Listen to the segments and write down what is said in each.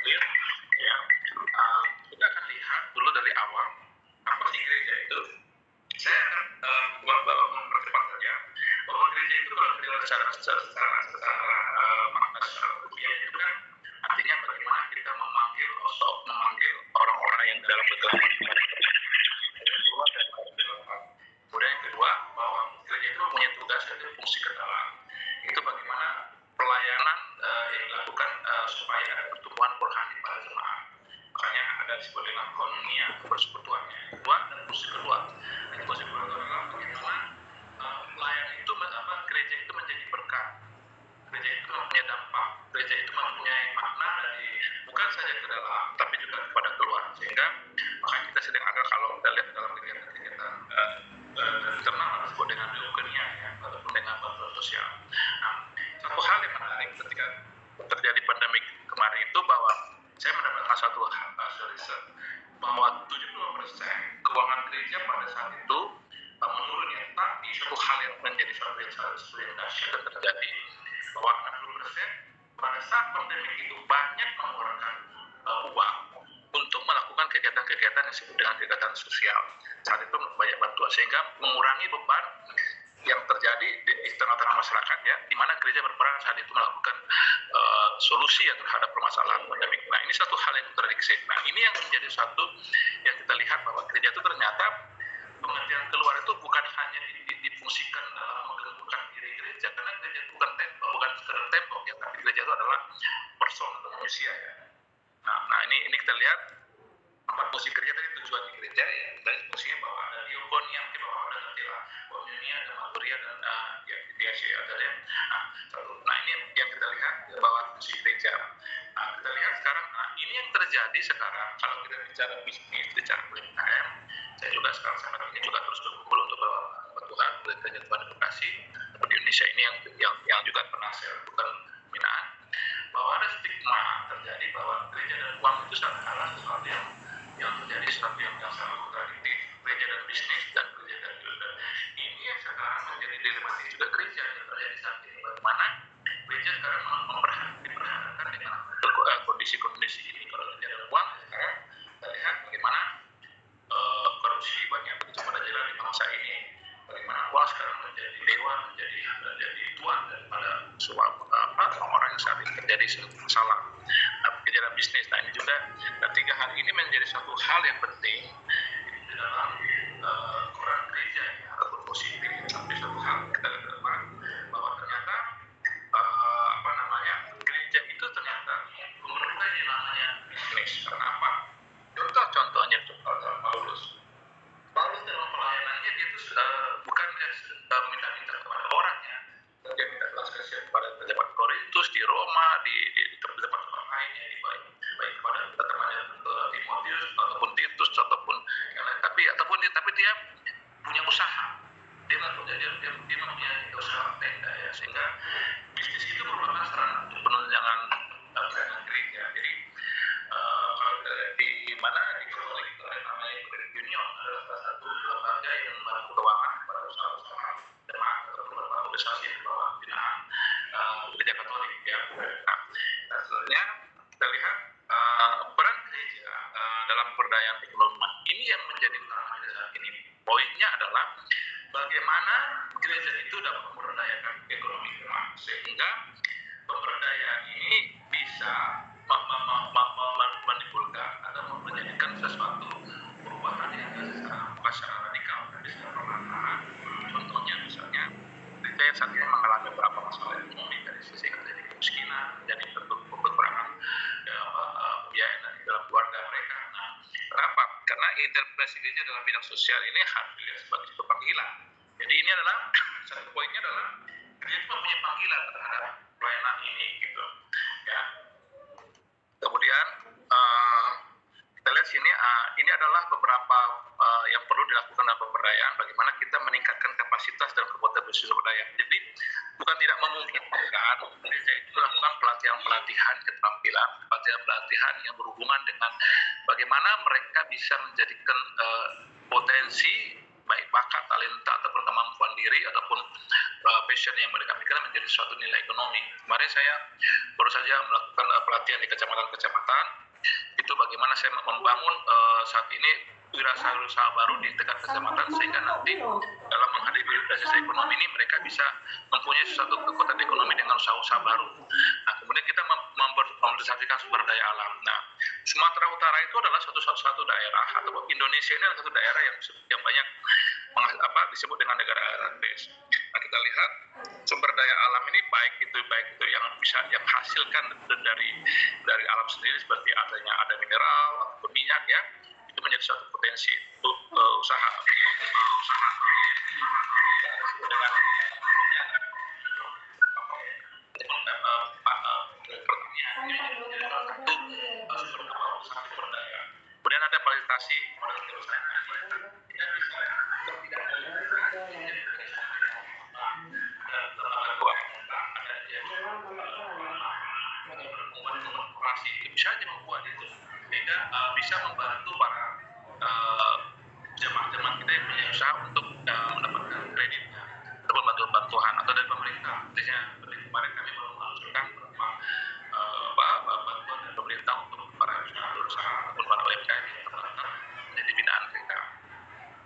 ya. Ya, kita akan lihat dulu dari awal apa sih gereja itu. Saya akan mempercepat saja bahwa gereja itu kalau kita secara makna secara rupiah itu kan artinya bagaimana kita memanggil orang-orang yang dalam kegelapan keluar dari kegelapan. Kemudian yang kedua, bahwa gereja itu punya tugas yaitu fungsi kedalam. Itu bagaimana pelayanan yang dilakukan supaya ada pertumbuhan rohani pada jemaat. Makanya ada disebut dengan koinonia, persekutuannya. Kedua, dan fungsi kedua. Dan fungsi kedua adalah bagaimana pelayanan itu gereja itu menjadi berkat. Gereja itu mempunyai dampak. Gereja itu mempunyai makna dari bukan saja ke dalam, tapi juga kepada keluar. Sehingga makanya kita sedang ada kalau kita lihat dalam kegiatan-kegiatan internal disebut dengan leukemia ya, ataupun dengan bantuan sosial. Nah, satu hal yang menarik ketika terjadi pandemi kemarin itu bahwa saya mendapatkan satu hasil riset bahwa 70% keuangan gereja pada saat itu menurun ya, tapi satu hal yang menjadi suatu yang dahsyat yang terjadi bahwa 60% pada saat pandemi itu banyak mengeluarkan uang untuk melakukan kegiatan-kegiatan yang disebut dengan kegiatan sosial. Saat itu banyak bantuan sehingga mengurangi beban yang terjadi di tengah-tengah masyarakat ya, di mana gereja berperan saat itu melakukan solusi ya terhadap permasalahan pandemi. Nah, ini satu hal yang kontradiksi. Nah, ini yang menjadi satu yang kita lihat bahwa gereja itu ternyata pengertian keluar itu bukan hanya difungsikan dalam menggerakkan diri gereja, karena gereja itu bukan tembok, bukan sekedar tembok ya, tapi gereja itu adalah person atau manusia ya. Nah ini kita lihat empat fungsi gereja tadi, tujuan gereja ya, dari fungsinya bahwa ada diakonia, mungkin bahwa ada nanti lah komunia, ada maturia dan ya diasia ada ya. Nah ini yang kita lihat bahwa fungsi gereja. Nah, kita lihat sekarang, ini yang terjadi sekarang kalau kita bicara bisnis, bicara UMKM. Saya juga sekarang saat ini juga terus berkumpul untuk Tuhan gereja Tuhan Bekasi di Indonesia ini yang juga pernah saya lakukan pembinaan bahwa ada stigma terjadi bahwa gereja dan uang itu sangat kalah, sesuatu yang terjadi sesuatu yang sangat kontradiktif, gereja dan bisnis dan gereja dan juga ini yang sekarang menjadi dilematis juga gereja yang terjadi saat ini, bagaimana gereja sekarang diperhadapkan dengan kondisi-kondisi ini. Kalau gereja dan uang sekarang kita lihat bagaimana korupsi banyak begitu pada jalan di bangsa ini, bagaimana uang sekarang menjadi dewa, menjadi tuan daripada semua orang-orang yang saat ini terjadi masalah kejadian bisnis. Nah ini juga tiga hal ini menjadi satu hal yang penting di dalam Quran gereja ya, ataupun positif. Tapi satu hal kita lihat ke depan bahwa ternyata gereja itu ternyata memerlukan yang namanya bisnis. Karena apa? Contohnya Paulus dalam pelayanannya dia itu bukan minta-minta kepada orangnya, dia minta belas kasihan kepada pejabat Korintus di Roma, di tempat-tempat lainnya, baik kepada temannya Timotius ataupun Titus ataupun yang lain. Tapi dia punya usaha, dia mempunyai usaha tenda ya, sehingga bisnis itu merupakan sarana untuk penunjangan pelayanan gereja. Jadi kalau kita lihat di mana di Katolik itu ada namanya Credit Union, adalah salah satu lembaga yang membantu keuangan pada usaha-usaha jemaat ataupun beberapa organisasi di bawah binaan gereja Katolik ya. Nah, selanjutnya kita lihat peran gereja dalam pemberdayaan ekonomi. Ini yang menjadi utama saat ini. Poinnya adalah bagaimana gereja itu dapat memberdayakan ekonomi jemaat sehingga pemberdayaan ini bisa menimbulkan atau menjadikan sesuatu perubahan yang bukan secara radikal tapi secara perlahan. Contohnya misalnya gereja yang saat ini mengalami beberapa masalah ekonomi dari sisi terjadi kemiskinan, jadi kekurangan pembiayaan di dalam keluarga mereka. Nah, kenapa? Karena intervensi gereja dalam bidang sosial ini harus dilihat sebagai sebuah panggilan. Jadi ini adalah satu poinnya adalah gereja itu mempunyai panggilan terhadap pelayanan ini gitu ya. Kemudian kita lihat sini ini adalah beberapa yang perlu dilakukan dalam pemberdayaan, bagaimana kita meningkatkan kapasitas dan kompetensi sumber daya. Jadi bukan tidak memungkinkan gereja itu melakukan pelatihan keterampilan, pelatihan yang berhubungan dengan bagaimana mereka bisa menjadikan potensi baik bakat, talenta ataupun kemampuan diri ataupun passion yang mereka miliki menjadi suatu nilai ekonomi. Kemarin saya baru saja melakukan pelatihan di kecamatan-kecamatan. Itu bagaimana saya membangun saat ini wirausaha baru di tingkat kecamatan, sehingga nanti dalam menghadapi krisis ekonomi ini mereka bisa mempunyai suatu kekuatan ekonomi dengan usaha-usaha baru. Nah, kemudian kita memobilisasikan sumber daya alam. Nah, Sumatera Utara itu adalah satu daerah, atau Indonesia ini adalah satu daerah yang banyak disebut dengan negara agraris. Nah, kita lihat sumber daya alam ini baik itu yang bisa yang hasilkan dari alam sendiri, seperti ada mineral atau minyak ya, itu menjadi suatu potensi untuk usaha dengan sumber daya. Kemudian ada fasilitasi model perusahaan. Bisa aja membuat itu sehingga bisa membantu para jemaah-jemaah kita yang punya usaha untuk mendapatkan kredit ataupun bantuan atau dari pemerintah. Misalnya kemarin kami baru mengajukan bantuan dari pemerintah untuk para usaha ataupun para UMKM yang terdaftar menjadi binaan kita.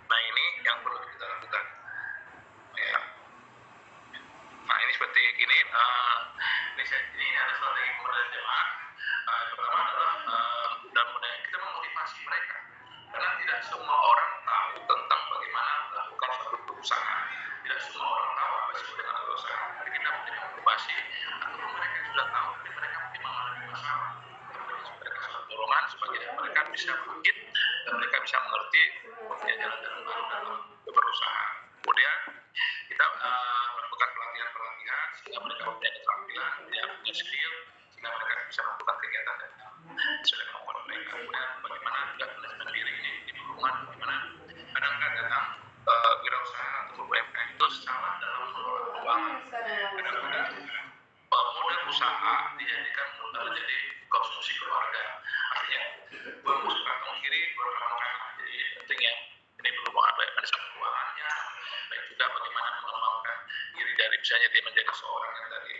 Nah, ini yang perlu kita lakukan. Ya. Nah, ini seperti ini. Ini ada strategi pemberdayaan jemaah. Pertama adalah kita memotivasi mereka, karena tidak semua orang tahu tentang bagaimana melakukan suatu perusahaan. Tidak semua orang tahu apa disebut dengan usaha. Jadi kita mungkin motivasi, ataupun mereka sudah tahu, tapi mereka mungkin mengalami masalah. Mereka sudah dorongan supaya mereka bisa bangkit dan mereka bisa mengerti punya jalan-jalan baru dalam berusaha. Kemudian kita melakukan pelatihan sehingga mereka punya keterampilan, punya skill, sehingga mereka bisa melakukan kegiatan sesuai kemampuan mereka. Kemudian bagaimana juga manajemen diri ini di lingkungan, bagaimana kadang-kadang wirausaha atau UMKM itu salah dalam mengelola keuangan. Kadang-kadang modal usaha dijadikan modal jadi konsumsi keluarga. Artinya bermusuh kantong kiri, berkantong kanan. Jadi penting ya, ini berhubungan baik manajemen keuangannya, baik juga bagaimana mengembangkan diri dari misalnya dia menjadi seorang yang tadi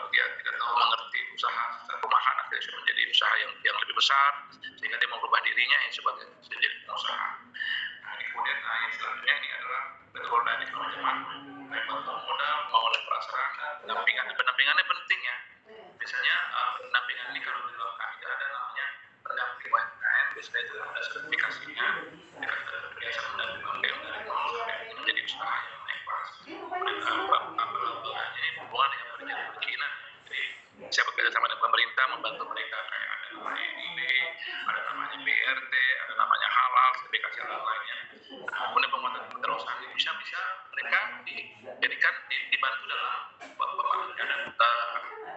dia tidak tahu mengerti usaha rumahan, akhirnya bisa menjadi usaha yang lebih besar, sehingga dia merubah dirinya yang sebagai menjadi pengusaha. Nah, kemudian yang selanjutnya ini adalah betul dari teman-teman, baik bantuan modal maupun prasarana, pendampingannya penting ya. Misalnya pendampingan ini kalau di dalam kami ada namanya pendamping UMKM, biasanya itu ada sertifikasinya, kita biasa mendamping UMKM dari nol sampai menjadi usaha yang naik kelas. Ini hubungan dengan perizinan. Jadi saya bekerja sama dengan pemerintah membantu mereka, kayak ada namanya IDB, ada namanya BRT, ada namanya halal, sertifikasi dan lainnya. Kemudian penguatan keterusan bisa mereka dijadikan dibantu dalam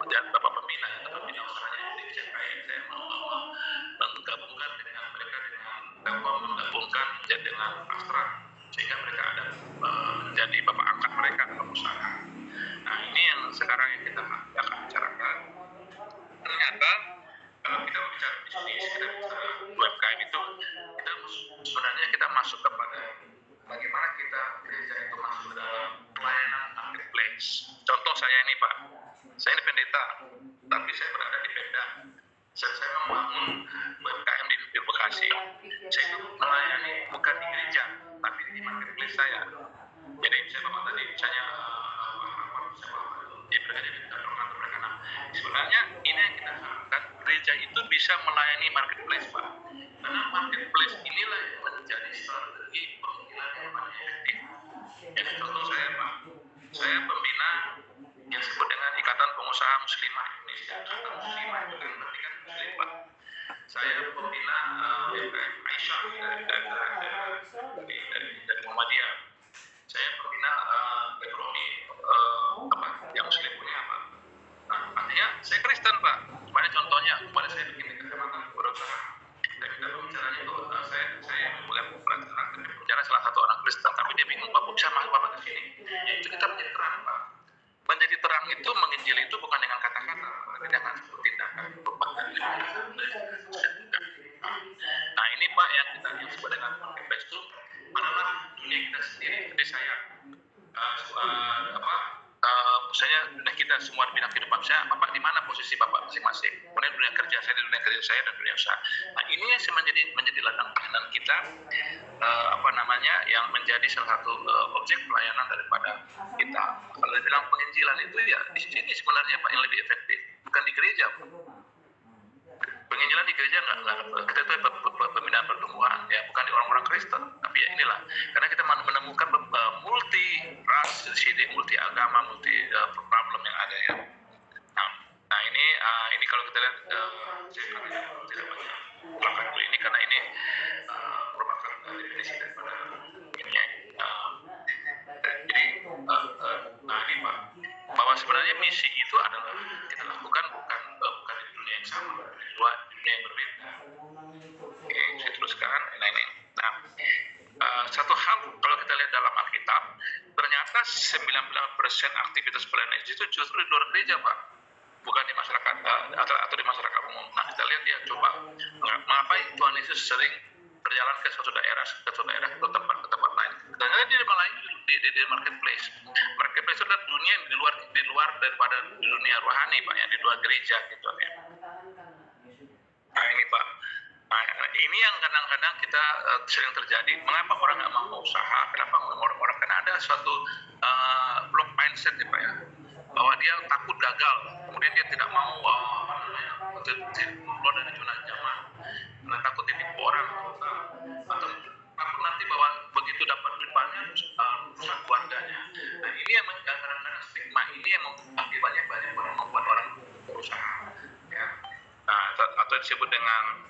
beberapa pembina usahanya. Jadi saya menggabungkan dengan mereka menggabungkan dengan Astra, sehingga mereka ada menjadi bapak angkat mereka dalam usaha. Nah, ini yang sekarang yang kita akan bicarakan. Ternyata kalau kita bicara bisnis, kita bicara UMKM itu, sebenarnya kita masuk kepada bagaimana kita gereja itu masuk dalam pelayanan marketplace. Contoh saya ini Pak, saya ini pendeta, tapi saya berada di Pemda. Saya membangun UMKM di Bekasi. Saya itu melayani bukan di gereja, tapi di marketplace saya. Jadi saya bapak tadi misalnya sebenarnya ini yang kita harapkan, gereja itu bisa melayani marketplace Pak, karena marketplace inilah yang menjadi strategi pemilihan yang paling efektif. Jadi contoh saya Pak, saya pembina yang disebut dengan Ikatan Pengusaha Muslimah Indonesia. Ikatan Muslimah itu kan berarti kan Muslim Pak. Saya pembina Aisyah dari Muhammadiyah. Saya pembina ekonomi yang Muslim punya apa? Nah, artinya saya Kristen Pak. Sebenarnya contohnya kemarin saya bikin di kecamatan berusaha. Saya minta pembicaranya itu saya mulai bicara salah satu orang Kristen, tapi dia bingung Pak, bisa masuk Bapak ke sini. Ya itu kita menjadi terang Pak. Menjadi terang itu menginjil itu bukan dengan kata-kata, tapi dengan tindakan perbuatan. Nah ini Pak yang kita sebut dengan marketplace itu adalah mana posisi Bapak masing-masing. Kemudian dunia kerja saya, di dunia kerja saya dan dunia usaha. Nah ini yang menjadi ladang pelayanan kita, yang menjadi salah satu objek pelayanan daripada kita. Kalau dibilang penginjilan itu ya di sini sebenarnya Pak yang lebih efektif, bukan di gereja. Penginjilan di gereja kita itu pembinaan pertumbuhan ya, bukan di orang-orang Kristen, tapi ya inilah karena kita menemukan multi ras di sini, multi agama, multi problem yang ada ya. Nah ini kalau kita lihat saya tidak banyak belakang dulu ini karena ini merupakan definisi daripada ini jadi ini Pak, bahwa sebenarnya misi itu adalah kita lakukan bukan di dunia yang sama, di dunia yang berbeda. Oke, saya teruskan. Satu hal kalau kita lihat dalam Alkitab, ternyata 99% aktivitas pelayanan itu justru di luar gereja Pak, bukan di masyarakat atau di masyarakat umum. Nah kita lihat dia coba mengapa Tuhan Yesus sering berjalan ke suatu daerah ke tempat lain. Ternyata di lain di marketplace. Marketplace itu adalah dunia yang di luar daripada dunia rohani Pak ya, di luar gereja gitu ya. Nah ini Pak. Nah, ini yang kadang-kadang kita sering terjadi. Mengapa orang nggak mau usaha? Kenapa orang karena ada suatu block mindset ya Pak ya, bahwa dia takut gagal. Kemudian dia tidak mau keluar dari zona nyaman. Karena takut ditipu orang atau takut nanti bahwa begitu dapat duit banyak rusak keluarganya. Nah ini yang kadang-kadang stigma ini yang akibatnya banyak orang membuat orang berusaha. Ya. Nah atau disebut dengan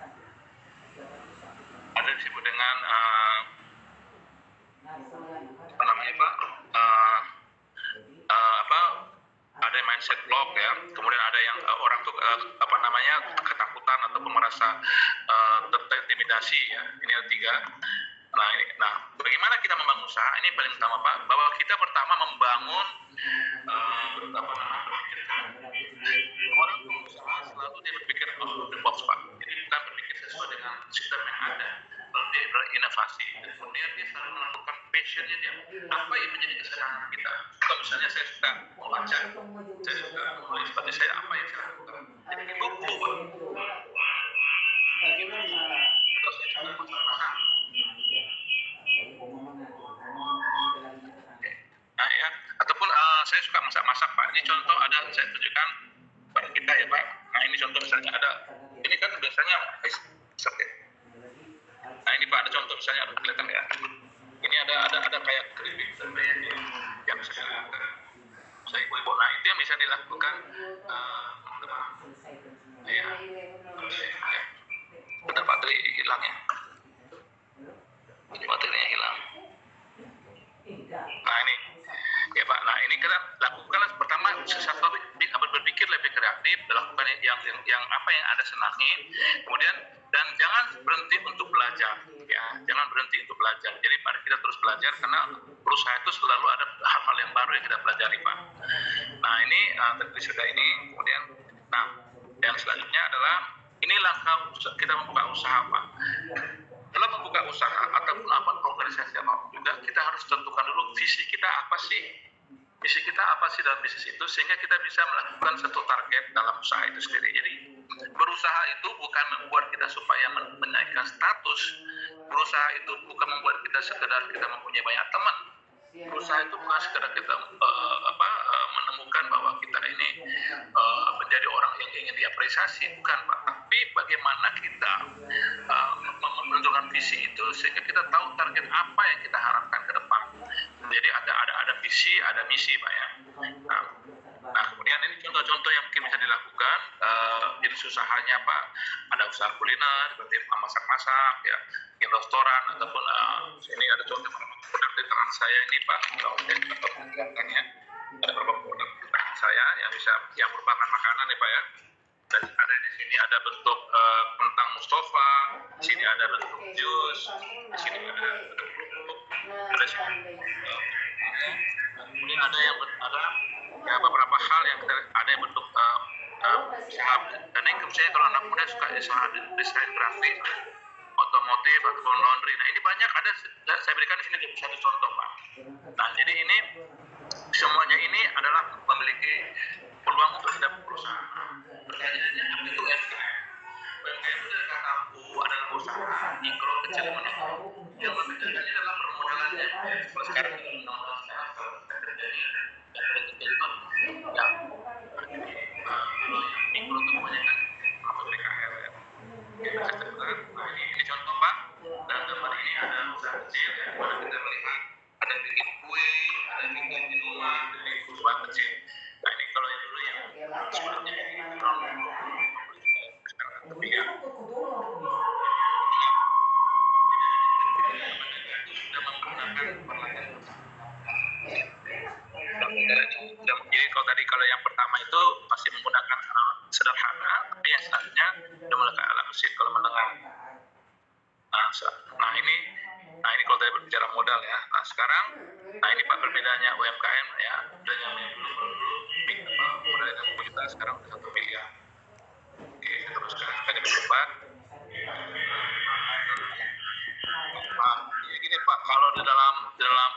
ada mindset block ya, kemudian ada yang orang tuh ketakutan ataupun merasa terintimidasi ya. Ini ada 3. Nah bagaimana kita membangun usaha? Ini paling utama Pak, bahwa kita pertama membangun orang pengusaha selalu dia berpikir the box Pak, jadi bukan berpikir sesuai dengan sistem yang ada, lalu dia berinovasi, kemudian dia selalu melakukan passionnya dia, apa yang menjadi kesenangan kita. Atau misalnya saya suka membaca, saya suka menulis, seperti saya apa yang saya lakukan, jadi bikin buku Pak, atau saya suka masak-masak. Nah ya, ataupun saya suka masak-masak Pak. Ini contoh ada saya tunjukkan pada kita ya Pak. Nah ini contoh misalnya ada, ini kan biasanya nah ini Pak ada contoh misalnya ada kelihatan ya. Ini ada kayak keripik yang bisa dilakukan. Saya ibu-ibu, nah itu yang bisa dilakukan ya. Bentar baterai hilang ya. Ini baterainya hilang. Nah ini ya Pak, nah ini kita lakukan pertama sesuatu berpikir lebih kreatif, lakukan yang apa yang Anda senangi, kemudian dan jangan berhenti untuk belajar ya, jangan berhenti untuk belajar. Jadi mari kita terus belajar karena berusaha itu selalu ada hal-hal yang baru yang kita pelajari Pak. Nah ini tadi sudah ini, kemudian nah yang selanjutnya adalah ini langkah kita membuka usaha Pak. Dalam membuka usaha ataupun organisasi apapun juga kita harus tentukan dulu visi kita apa sih, misi kita apa sih dalam bisnis itu, sehingga kita bisa melakukan satu target dalam usaha itu sendiri. Jadi berusaha itu bukan membuat kita supaya menaikkan status, berusaha itu bukan membuat kita sekedar kita mempunyai banyak teman, berusaha itu bukan sekedar kita menemukan bahwa kita ini menjadi orang yang ingin diapresiasi, bukan Pak, tapi bagaimana kita menentukan visi itu sehingga kita tahu target apa yang kita harapkan ke depan. Jadi ada visi, ada misi Pak ya. Nah kemudian ini contoh-contoh yang mungkin bisa dilakukan jenis usahanya Pak, ada usaha kuliner seperti masak-masak ya, bikin restoran ataupun ini ada contoh produk di tangan saya ini Pak, kelihatannya ada beberapa produk di tangan saya yang merupakan makanan ya Pak ya. Dan ada di sini ada bentuk kentang Mustafa, di sini ada bentuk jus, di sini ada bentuk kerupuk, ada sini kemudian ada ya beberapa hal yang ada yang bentuk dan ini misalnya kalau anak muda suka desain grafis, otomotif ataupun laundry. Nah ini banyak ada, saya berikan di sini satu contoh Pak. Nah jadi ini semuanya ini adalah memiliki peluang untuk tidak berusaha. Pertanyaannya, apa itu UMKM? UMKM itu dari kata U adalah usaha mikro kecil menengah. Yang membedakannya adalah permodalannya. Kalau sekarang kita undang-undang sekarang kalau kita terjadi yang paling kecil itu yang kalau yang mikro itu kebanyakan masuk PKL ya. Nah ini contoh Pak. Dalam gambar ini ada usaha kecil ya, mana kita melihat ada bikin kue, ada bikin minuman, dari usaha kecil. Nah ini kalau yang dulu yang sebelumnya ini tapi ya sudah menggunakan peralatan. Jadi kalau yang pertama itu masih menggunakan alat sederhana, tapi yang selanjutnya sudah menggunakan alat mesin kalau mendengar. Nah ini kalau tadi berbicara modal ya. Nah sekarang, ini Pak perbedaannya UMKM ya, dan yang dulu modalnya 1 juta, sekarang udah 1 miliar. Oke, saya teruskan supaya lebih cepat. Ya gini Pak, kalau di dalam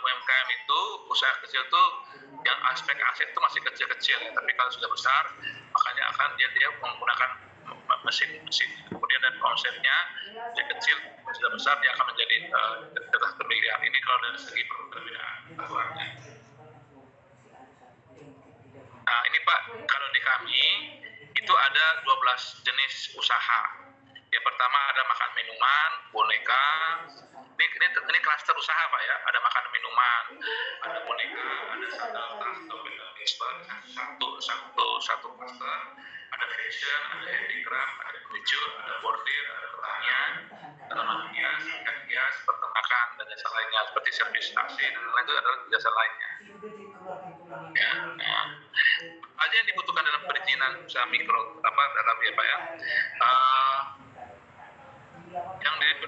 UMKM itu usaha kecil itu yang aspek aset itu masih kecil-kecil ya, tapi kalau sudah besar makanya akan dia menggunakan mesin. Kemudian dan konsepnya dia kecil, sudah besar dia akan menjadi miliar. Ini kalau dari segi perbedaan aturannya. Nah ini Pak, kalau di kami itu ada 12 jenis usaha. Yang pertama ada makan minuman, boneka. Ini klaster usaha Pak ya. Ada makan minuman, ada boneka, ada sandal, tas, topeng, satu klaster. Ada fashion, ada handicraft, ada furniture, ada bordir, ada pertanian, tanaman hias, ikan hias, peternakan, dan jasa lainnya seperti servis taksi dan lain-lain itu adalah jasa lainnya. Ya. Aja yang dibutuhkan dalam perizinan usaha mikro dalam ya Pak ya.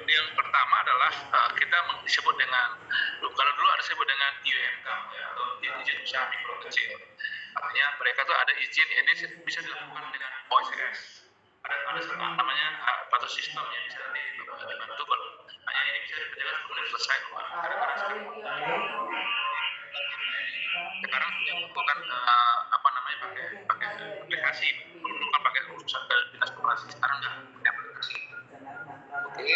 Yang pertama adalah kita disebut dengan, kalau dulu ada disebut dengan IUMK ya, atau izin usaha mikro kecil. Artinya mereka tuh ada izin, ini bisa dilakukan dengan OSS. Ada namanya satu sistem yang bisa dibantu, hanya ini bisa dikerjakan kemudian selesai. Sekarang yang bukan pakai aplikasi, dulu kan pakai urusan dinas koperasi, sekarang nggak pakai aplikasi. Oke.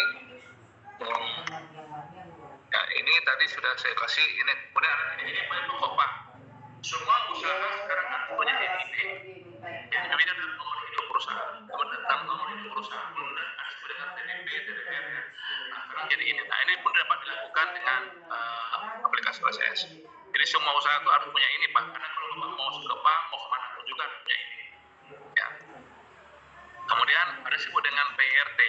Ya ini tadi sudah saya kasih ini. Kemudian ini poin pokok Pak. Semua usaha sekarang kan punya NIB. NIB adalah nomor hidup perusahaan. Tentang nomor hidup perusahaan dulu dan ada dengan NIB, TDR ya. Nah sekarang jadi ini. Nah ini pun dapat dilakukan dengan aplikasi OSS. Jadi semua usaha itu harus punya ini Pak. Karena kalau mau ke bank, mau kemana pun juga harus punya ini. Ya. Kemudian ada disebut dengan BRT.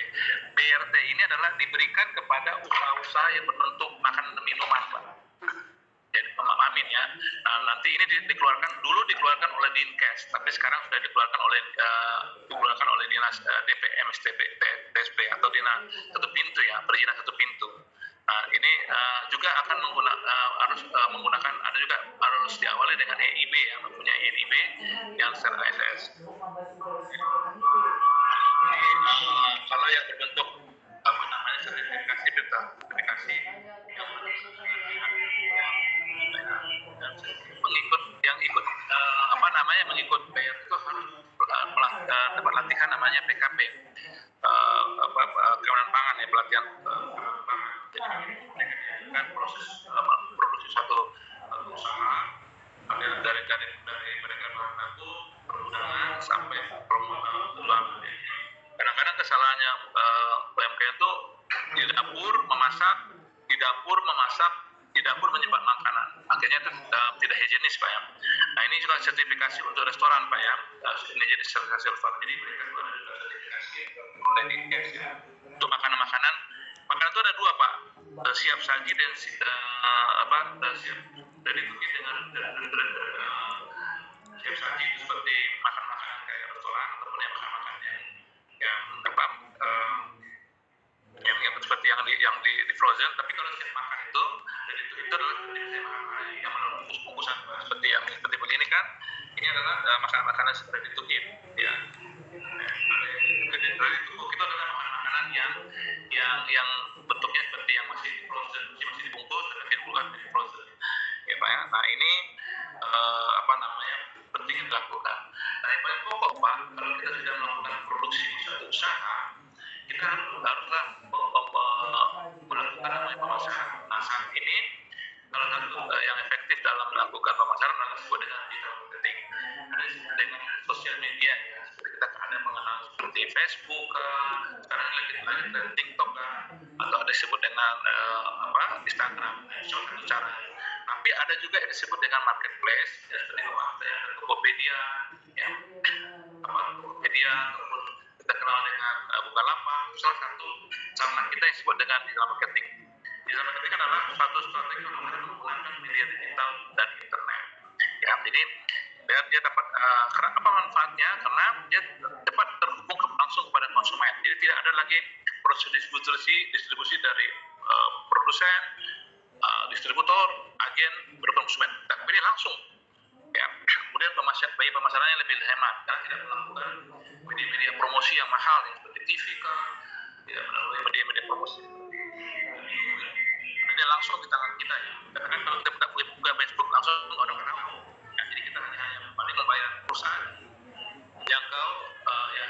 BRT ini adalah diberikan kepada usaha-usaha yang berbentuk makan dan minuman Pak. Jadi Amin ya. Nah, nanti ini dikeluarkan oleh Dinkes, tapi sekarang sudah dikeluarkan oleh dinas DPM TSP atau dinas satu pintu ya, perizinan satu pintu. Nah, ini juga akan menggunakan ada juga harus diawali dengan EIB yang mempunyai EIB yang secara ASS. Kalau yang berbentuk sertifikasi yang mengikut bayar itu harus dapat latihan namanya PKP, keamanan pangan ya, pelatihan keamanan pangan. Jadi kan proses produksi satu usaha dari mereka bahan baku, perundangan sampai penjualan. Kadang-kadang kesalahannya UMKM itu di dapur memasak, di dapur menyimpan makanan. Akhirnya itu tidak higienis Pak ya. Nah ini juga sertifikasi untuk restoran Pak ya. Ini jadi sertifikasi restoran. Jadi mereka juga ada sertifikasi oleh Dinkes ya. Untuk makanan itu ada 2 Pak. Siap saji dan siap dan itu dengan siap saji itu seperti makan-makanan kayak restoran ataupun yang makan-makan yang seperti yang di frozen, tapi kalau siap makan itu adalah yang menurut bungkusan seperti begini kan, ini adalah makanan seperti ditukin ya. Dari tubuh itu adalah makanan yang bentuknya seperti yang masih di frozen, masih dibungkus tapi bukan di frozen ya Pak ya. Nah ini penting dilakukan. usaha, kita haruslah melakukan namanya pemasaran. Nah, saat ini salah satu yang efektif dalam melakukan pemasaran adalah disebut dengan digital marketing. Ada disebut dengan sosial media ya, seperti kita ada mengenal seperti Facebook, sekarang lagi dan TikTok, atau ada disebut dengan Instagram. Itu salah satu cara. Tapi ada juga yang disebut dengan marketplace, ya, seperti Tokopedia, ya, Tokopedia, ataupun kita kenal dengan Bukalapak. Salah satu sama kita yang disebut dengan digital marketing. Digital marketing adalah suatu strategi menggunakan media digital dan internet. Ya, jadi biar dia dapat apa manfaatnya? Karena dia dapat terhubung langsung kepada konsumen. Jadi tidak ada lagi proses distribusi dari produsen, distributor, agen, berkonsumen. Tapi ini langsung. Ya, kemudian bagi pemasarannya lebih hemat karena tidak melakukan media-media promosi yang mahal yang seperti TV, tidak melalui media-media promosi. Ini langsung di tangan kita ya. Karena kalau kita buka Facebook langsung orang tahu. Ya, jadi kita hanya paling membayar perusahaan jangkau ya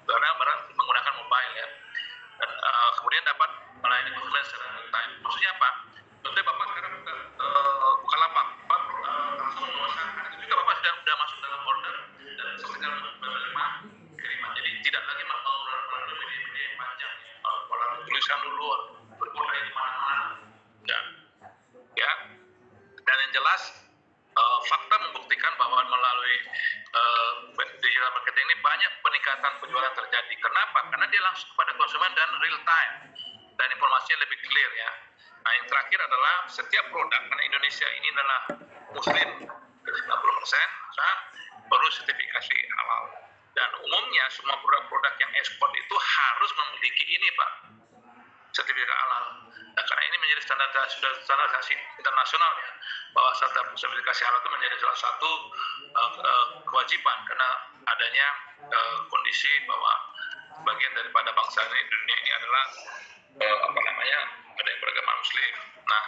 barang menggunakan mobile ya. Dan kemudian dapat melayani konsumen secara real time. Maksudnya apa? Contohnya Bapak sekarang Bukalapak, langsung memesan, itu juga Bapak sudah masuk dalam order dan sekarang menerima kiriman. Jadi tidak lagi melalui media-media yang panjang, pola tulisan dulu, berkota di mana-mana, ya. Dan yang jelas fakta membuktikan bahwa melalui digital marketing ini banyak peningkatan penjualan terjadi. Kenapa? Karena dia langsung kepada konsumen dan real time dan informasinya lebih clear ya. Nah, yang terakhir adalah setiap produk, karena Indonesia ini adalah muslim 90%, maka perlu sertifikasi halal. Dan umumnya semua produk-produk yang ekspor itu harus memiliki ini, Pak, sertifikat halal. Nah, karena ini menjadi standarisasi internasional ya, bahwa sertifikasi halal itu menjadi salah satu kewajiban karena adanya kondisi bahwa bagian daripada bangsa dunia ini adalah ada yang beragama muslim. Nah,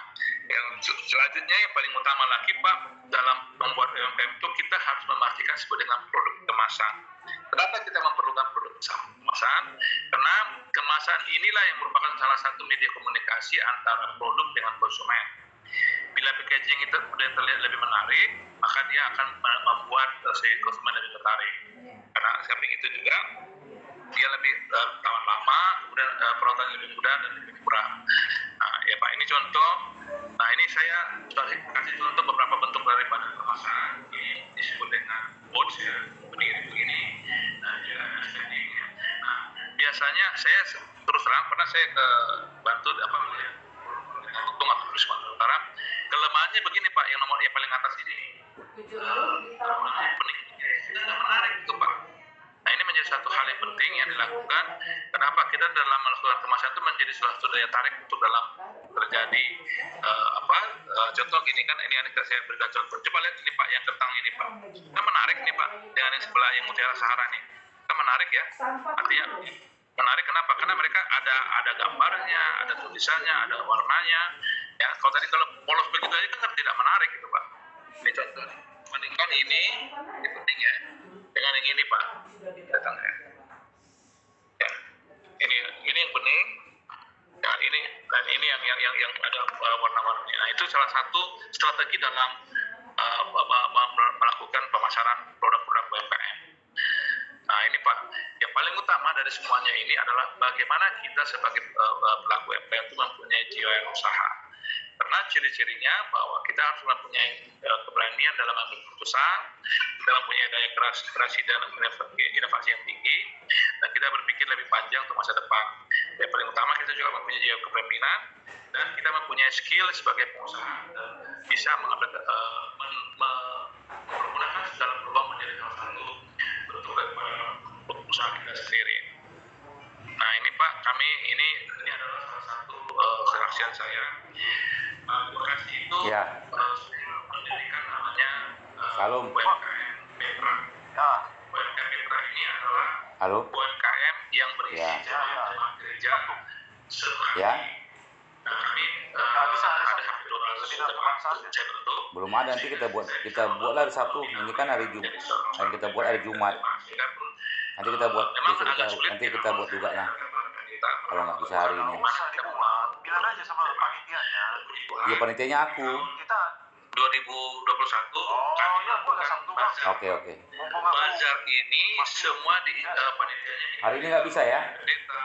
yang selanjutnya yang paling utama lagi Pak, dalam membuat UMKM itu kita harus memastikan sesuai dengan produk kemasan. Kenapa kita memerlukan produk kemasan? Karena kemasan inilah yang merupakan salah satu media komunikasi antara produk dengan konsumen. Bila packaging itu kemudian terlihat lebih menarik, maka dia akan membuat si konsumen lebih tertarik. Karena samping itu juga dia lebih tahan lama, kemudian perawatan lebih mudah dan lebih murah. Nah, ya Pak, ini contoh. Nah, ini saya sudah kasih contoh beberapa bentuk daripada kemasan. Ini disebut dengan box ya, begini. Nah, juga standing ya. Nah, biasanya saya terus terang pernah saya bantu melihat untung atau Sumatera Utara. Kelemahannya begini Pak, yang nomor yang paling atas ini. Tidak menarik itu Pak. Nah, ini menjadi satu hal yang penting yang dilakukan. Kenapa kita dalam melakukan kemasan itu menjadi salah satu daya tarik untuk dalam terjadi contoh gini kan, ini yang saya berikan contoh. Coba lihat ini Pak, yang kentang ini Pak. Kita menarik nih Pak, dengan yang sebelah yang Mutiara Sahara nih. Kita menarik ya. Artinya menarik kenapa? Karena mereka ada gambarnya, ada tulisannya, ada warnanya. Ya, kalau polos begitu aja kan tidak menarik gitu Pak. Ini contoh. Bandingkan ini penting ya. Dengan yang ini Pak, datangnya. Ya, ini yang bening. Ya, ini yang ada warna-warninya. Nah, itu salah satu strategi dalam melakukan pemasaran produk-produk UMKM. Nah, ini Pak, yang paling utama dari semuanya ini adalah bagaimana kita sebagai pelaku UMKM itu mempunyai jiwa usaha. Karena ciri-cirinya bahwa kita harus mempunyai keberanian dalam mengambil keputusan, kita mempunyai daya kreasi dan inovasi yang tinggi, dan kita berpikir lebih panjang untuk masa depan. Yang paling utama kita juga mempunyai jiwa kepemimpinan, dan kita mempunyai skill sebagai pengusaha, dan bisa menggunakan segala peluang menjadi salah satu bentuk daripada usaha kita sendiri. Nah, ini Pak, ini adalah salah satu kesaksian saya. Bekasi itu mendirikan namanya UMKM Petra. UMKM Petra ini adalah UMKM yang berisi jemaah gereja sehari. Nah, kami ada hampir 200 jemaah saya bentuk. Belum ada, nanti kita buatlah hari Sabtu. Ini kan hari Jumat. Dan kita buat hari Jumat. Nanti kita buat memang besok agak sulit nanti ya, kita buat juga lah. Kalau nggak bisa hari ini. Masa dibuat, bilang aja sama panitianya. Iya, panitianya aku. Kita 2021 oh ya boleh Sabtu Bang. Oke. Mumpung aku bazar ini semua di panitianya Hari ini nggak bisa ya? pendeta.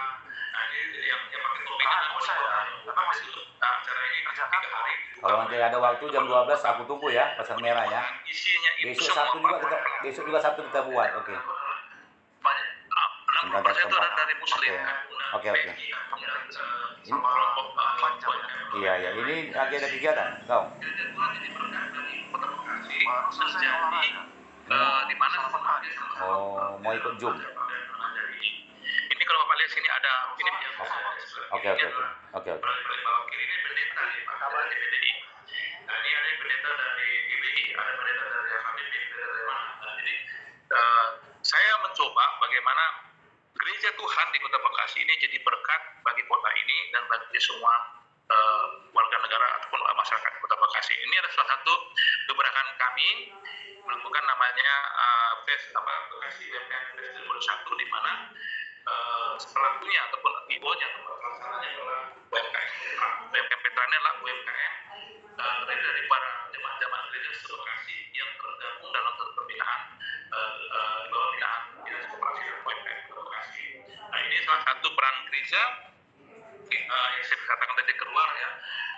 Nah, ini yang pakai topi bisa ya. Karena masih acara ini kerjakan 3 hari. Kalau nanti ada waktu jam 12 aku tunggu ya, pasar merah ya. Isinya itu Besok Sabtu kita buat. Oke. 60% itu dari Muslim. Oke. Sama kelompok panjang. Iya. Ini lagi ada kegiatan, kau? baru selesai olahraga. Di mana? Oh, mau ikut Zoom? Ini kalau Bapak lihat sini ada ini. Oke. Bawah kiri ini pendeta dari PDI. Nah, ini ada pendeta dari GBI, ada pendeta dari HKBP, pendeta dari mana. Nah, jadi saya mencoba bagaimana gereja Tuhan di Kota Bekasi ini jadi berkat bagi kota ini dan bagi semua warga negara ataupun masyarakat Kota Bekasi. Ini adalah salah satu gebrakan kami melakukan namanya PES Bekasi UMKM Festival 1, di mana pelakunya ataupun ibonya atau pelaksananya adalah UMKM. UMKM Petra ini adalah UMKM dari para jemaat gereja se-Bekasi yang tergabung dalam pembinaan bawah binaan Dinas Koperasi dan UMKM Kota Bekasi. Nah, ini salah satu peran gereja yang saya katakan tadi keluar ya,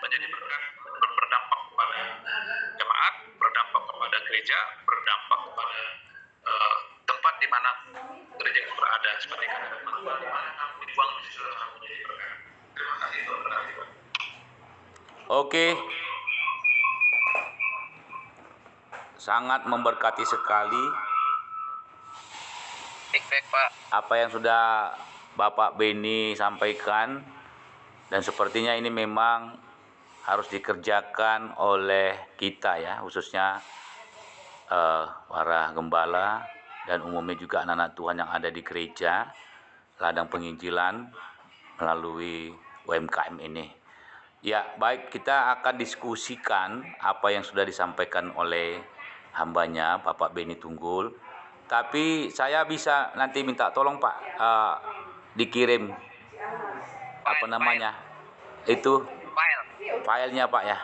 menjadi berkat, berdampak kepada jemaat, berdampak kepada gereja, berdampak kepada tempat di mana gereja itu berada, seperti kata teman-teman, di mana kamu dibuang di situ kamu menjadi berkat. Terima kasih Tuhan. Oke. Sangat memberkati sekali Baik Pak. apa yang sudah Bapak Beni sampaikan, dan sepertinya ini memang harus dikerjakan oleh kita ya, khususnya para gembala dan umumnya juga anak-anak Tuhan yang ada di gereja ladang penginjilan melalui UMKM ini. Ya, baik, kita akan diskusikan apa yang sudah disampaikan oleh hambanya Bapak Beni Tunggul. Tapi saya bisa nanti minta tolong Pak dikirim apa namanya itu filenya Pak ya.